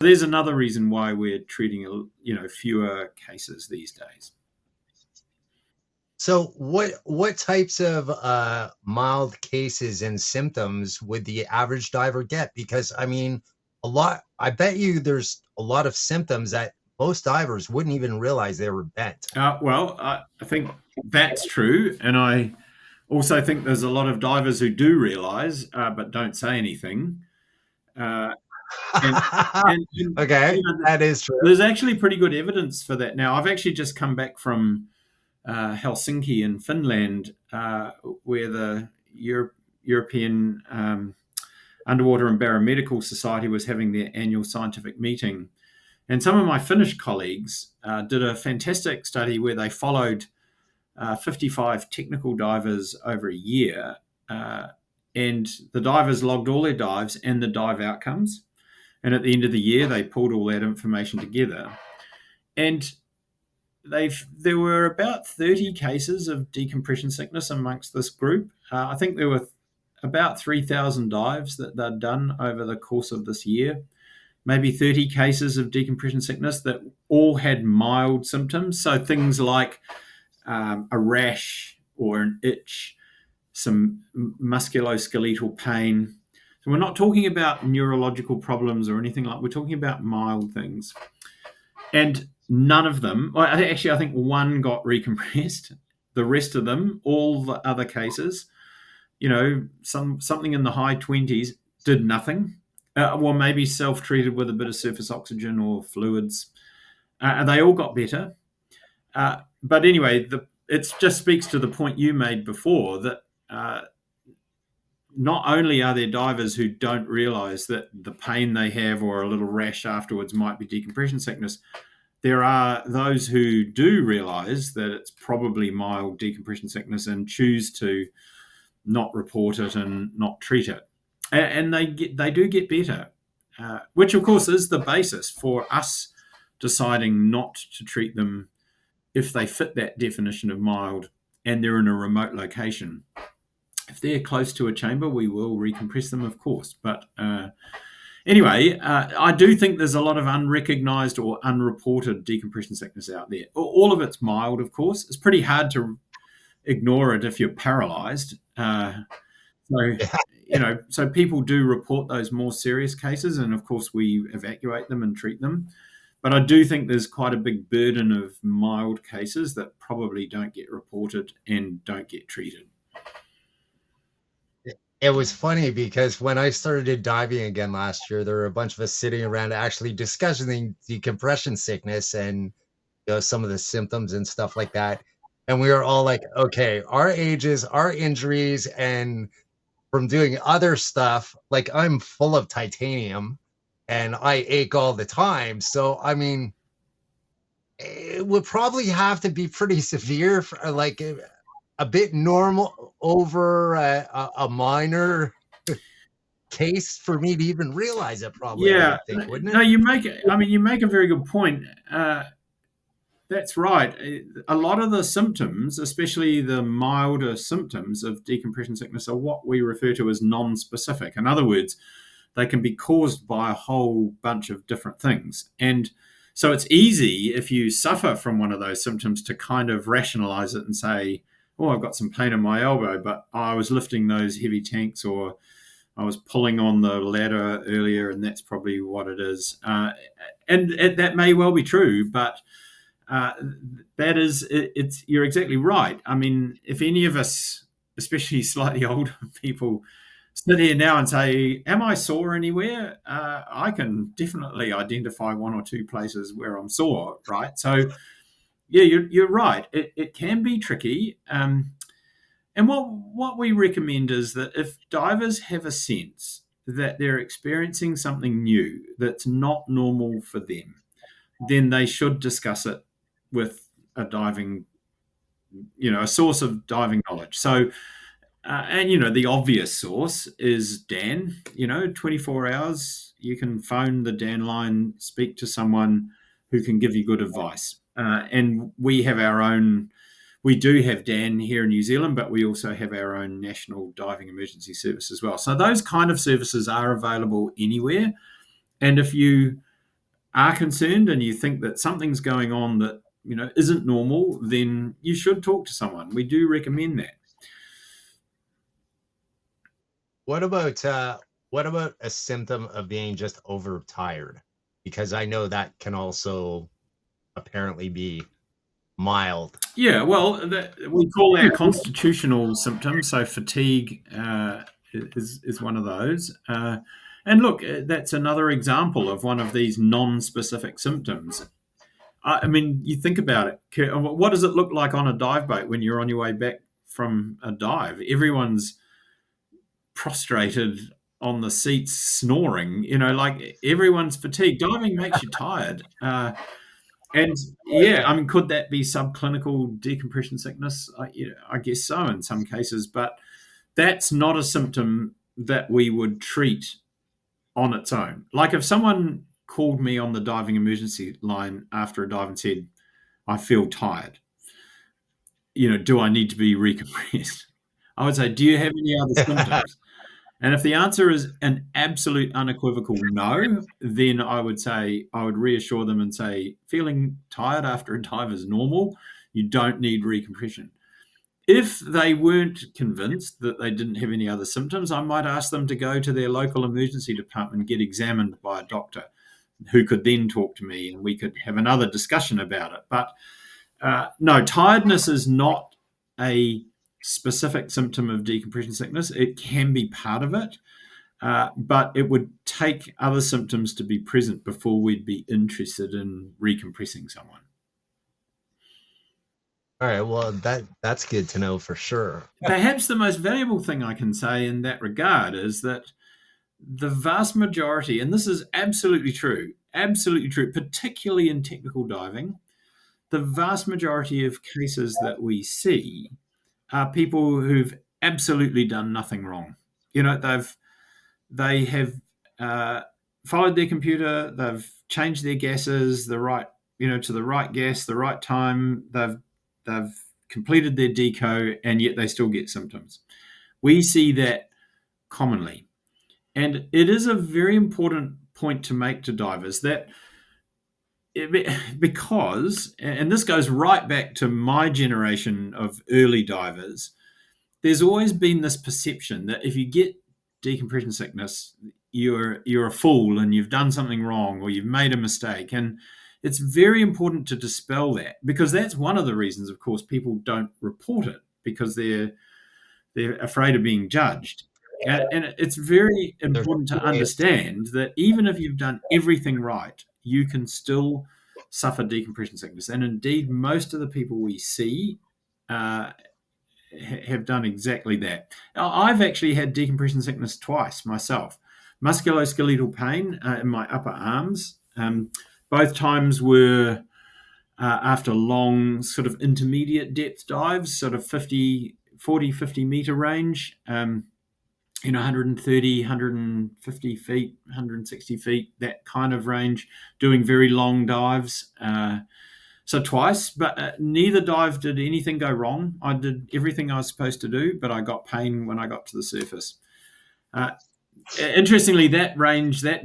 There's another reason why we're treating fewer cases these days. So what types of mild cases and symptoms would the average diver get? Because I mean, I bet you there's a lot of symptoms that most divers wouldn't even realize they were bent. I think that's true, and I also think there's a lot of divers who do realise but don't say anything. Uh, and, and Okay, that is true. there's actually pretty good evidence for that. Now, I've actually just come back from Helsinki in Finland, where the European Underwater and Baromedical Society was having their annual scientific meeting. And some of my Finnish colleagues did a fantastic study where they followed 55 technical divers over a year. And the divers logged all their dives and the dive outcomes. And at the end of the year, they pulled all that information together. And there were about 30 cases of decompression sickness amongst this group. I think there were about 3,000 dives that they'd done over the course of this year. Maybe 30 cases of decompression sickness that all had mild symptoms. So things like a rash or an itch, some musculoskeletal pain. So we're not talking about neurological problems or anything like. We're talking about mild things, and none of them. Actually, I think one got recompressed. The rest of them, all the other cases, something in the high 20s did nothing. Well, maybe self-treated with a bit of surface oxygen or fluids, and they all got better. But anyway, it just speaks to the point you made before that not only are there divers who don't realise that the pain they have or a little rash afterwards might be decompression sickness, there are those who do realise that it's probably mild decompression sickness and choose to not report it and not treat it. And they do get better, which of course is the basis for us deciding not to treat them if they fit that definition of mild and they're in a remote location. If they're close to a chamber, we will recompress them, of course. But anyway, I do think there's a lot of unrecognised or unreported decompression sickness out there. All of it's mild, of course. It's pretty hard to ignore it if you're paralysed. So people do report those more serious cases, and of course we evacuate them and treat them. But I do think there's quite a big burden of mild cases that probably don't get reported and don't get treated. It was funny because when I started diving again last year, there were a bunch of us sitting around actually discussing decompression sickness and some of the symptoms and stuff like that. And we were all like, okay, our ages, our injuries, and from doing other stuff, like I'm full of titanium and I ache all the time. So, I mean, it would probably have to be pretty severe for like a bit normal over a minor case for me to even realize it. Probably, I Yeah, would think, wouldn't no, it? you make a very good point. That's right. A lot of the symptoms, especially the milder symptoms of decompression sickness, are what we refer to as non-specific. In other words, they can be caused by a whole bunch of different things. And so it's easy if you suffer from one of those symptoms to kind of rationalize it and say, oh, I've got some pain in my elbow, but I was lifting those heavy tanks or I was pulling on the ladder earlier, and that's probably what it is. And that may well be true, but uh, you're exactly right. I mean, if any of us, especially slightly older people, sit here now and say, am I sore anywhere? I can definitely identify one or two places where I'm sore, right? So, yeah, you're right. It can be tricky. And what we recommend is that if divers have a sense that they're experiencing something new that's not normal for them, then they should discuss it with a diving, a source of diving knowledge. So, and the obvious source is Dan. 24 hours, you can phone the Dan line, speak to someone who can give you good advice. And we do have Dan here in New Zealand, but we also have our own national diving emergency service as well. So those kind of services are available anywhere. And if you are concerned and you think that something's going on that isn't normal, then you should talk to someone. We do recommend that. What about a symptom of being just overtired? Because I know that can also apparently be mild. Yeah, well, we call that constitutional symptoms. So fatigue is one of those. And look, that's another example of one of these non-specific symptoms. I mean, you think about it. What does it look like on a dive boat when you're on your way back from a dive? Everyone's prostrated on the seats, snoring. Like everyone's fatigued. Diving makes you tired. And yeah, I mean, could that be subclinical decompression sickness? I guess so in some cases, but that's not a symptom that we would treat on its own. Like if someone called me on the diving emergency line after a dive and said, I feel tired, do I need to be recompressed? I would say, do you have any other symptoms? And if the answer is an absolute unequivocal no, then I would reassure them and say, feeling tired after a dive is normal. You don't need recompression. If they weren't convinced that they didn't have any other symptoms, I might ask them to go to their local emergency department and get examined by a doctor who could then talk to me and we could have another discussion about it. But no, tiredness is not a specific symptom of decompression sickness. It can be part of it, but it would take other symptoms to be present before we'd be interested in recompressing someone. All right, well that's good to know for sure. Perhaps the most valuable thing I can say in that regard is that the vast majority, and this is absolutely true, particularly in technical diving, the vast majority of cases that we see are people who've absolutely done nothing wrong. They have uh, followed their computer. They've changed their gases to the right gas, the right time. They've completed their deco, and yet they still get symptoms. We see that commonly, and it is a very important point to make to divers that because, and this goes right back to my generation of early divers, there's always been this perception that if you get decompression sickness, you're a fool and you've done something wrong or you've made a mistake. And it's very important to dispel that because that's one of the reasons, of course, people don't report it because they're afraid of being judged. And it's very There's important to ways. understand that even if you've done everything right, you can still suffer decompression sickness. And indeed, most of the people we see uh, have done exactly that. I've actually had decompression sickness twice myself. Musculoskeletal pain in my upper arms. Both times were after long sort of intermediate depth dives, sort of 50 meter range. 130, 150 feet, 160 feet, that kind of range, doing very long dives. So twice, but neither dive did anything go wrong. I did everything I was supposed to do, but I got pain when I got to the surface. Uh, Interestingly, that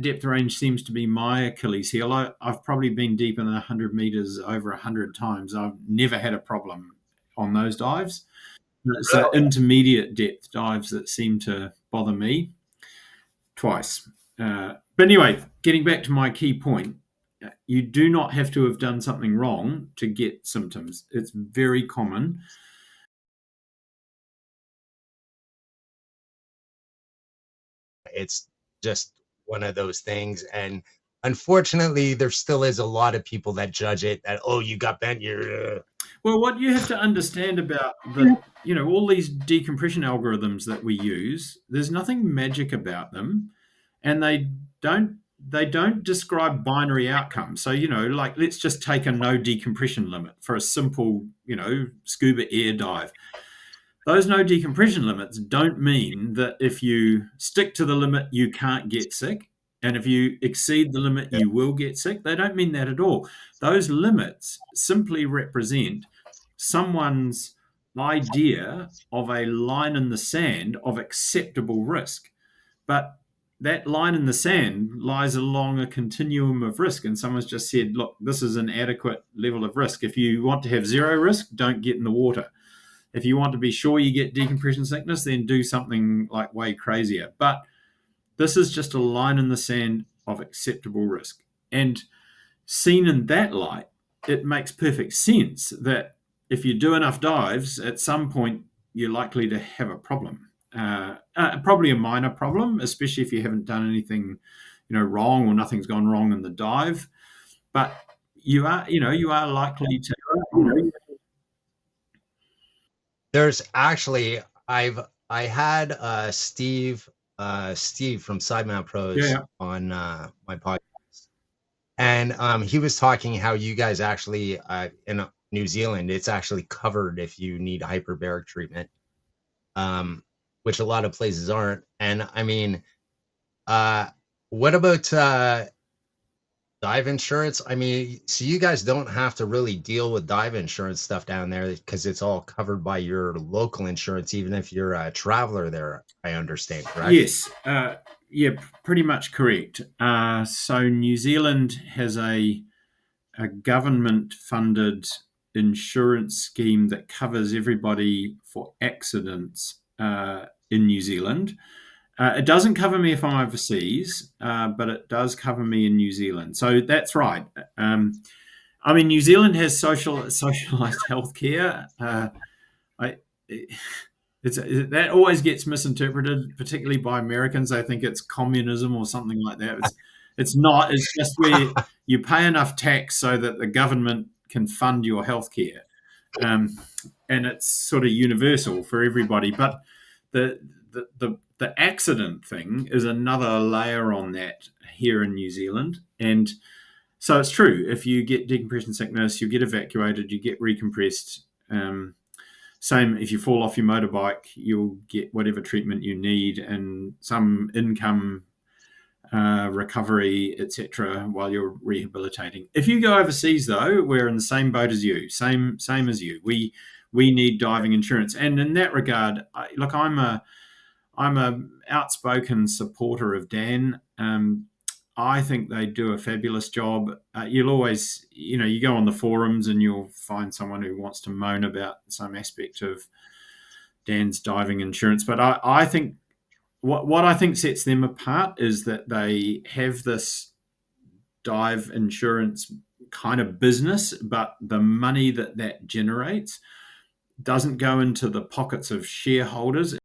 depth range seems to be my Achilles heel. I've probably been deeper than 100 meters over 100 times. I've never had a problem on those dives. It's the intermediate depth dives that seem to bother me twice. But anyway, getting back to my key point, you do not have to have done something wrong to get symptoms. It's very common. It's just one of those things. And unfortunately, there still is a lot of people that judge it that, oh, you got bent, you're Well, what you have to understand about all these decompression algorithms that we use, there's nothing magic about them, and they don't describe binary outcomes. So, like let's just take a no decompression limit for a simple, scuba air dive. Those no decompression limits don't mean that if you stick to the limit, you can't get sick. And if you exceed the limit, you will get sick. They don't mean that at all. Those limits simply represent someone's idea of a line in the sand of acceptable risk. But that line in the sand lies along a continuum of risk. And someone's just said, look, this is an adequate level of risk. If you want to have zero risk, don't get in the water. If you want to be sure you get decompression sickness, then do something like way crazier. But this is just a line in the sand of acceptable risk. And seen in that light, it makes perfect sense that if you do enough dives, at some point you're likely to have a problem. Probably a minor problem, especially if you haven't done anything, wrong, or nothing's gone wrong in the dive. But you are likely to. There's actually I had Steve from Sidemount Pros Yeah, on my podcast, and he was talking how you guys actually in New Zealand, it's actually covered if you need hyperbaric treatment, um, which a lot of places aren't. And I mean, uh, what about dive insurance? I mean, so you guys don't have to really deal with dive insurance stuff down there because it's all covered by your local insurance, even if you're a traveler there, I understand, correct? yes, yeah, pretty much correct. So New Zealand has a government funded insurance scheme that covers everybody for accidents in New Zealand. It doesn't cover me if I'm overseas, but it does cover me in New Zealand. So that's right. I mean, New Zealand has socialized healthcare. I, that always gets misinterpreted, particularly by Americans. They think it's communism or something like that. It's not. It's just where you pay enough tax so that the government can fund your healthcare, um, and it's sort of universal for everybody. But the the accident thing is another layer on that here in New Zealand, and so it's true. If you get decompression sickness, you get evacuated, you get recompressed. Same if you fall off your motorbike, you'll get whatever treatment you need and some income recovery, etc., while you're rehabilitating. If you go overseas, though, we're in the same boat as you, same as you. We need diving insurance, and in that regard, look, I'm a outspoken supporter of Dan. I think they do a fabulous job. You'll always, you go on the forums and you'll find someone who wants to moan about some aspect of Dan's diving insurance. But I think what I think sets them apart is that they have this dive insurance kind of business, but the money that generates doesn't go into the pockets of shareholders.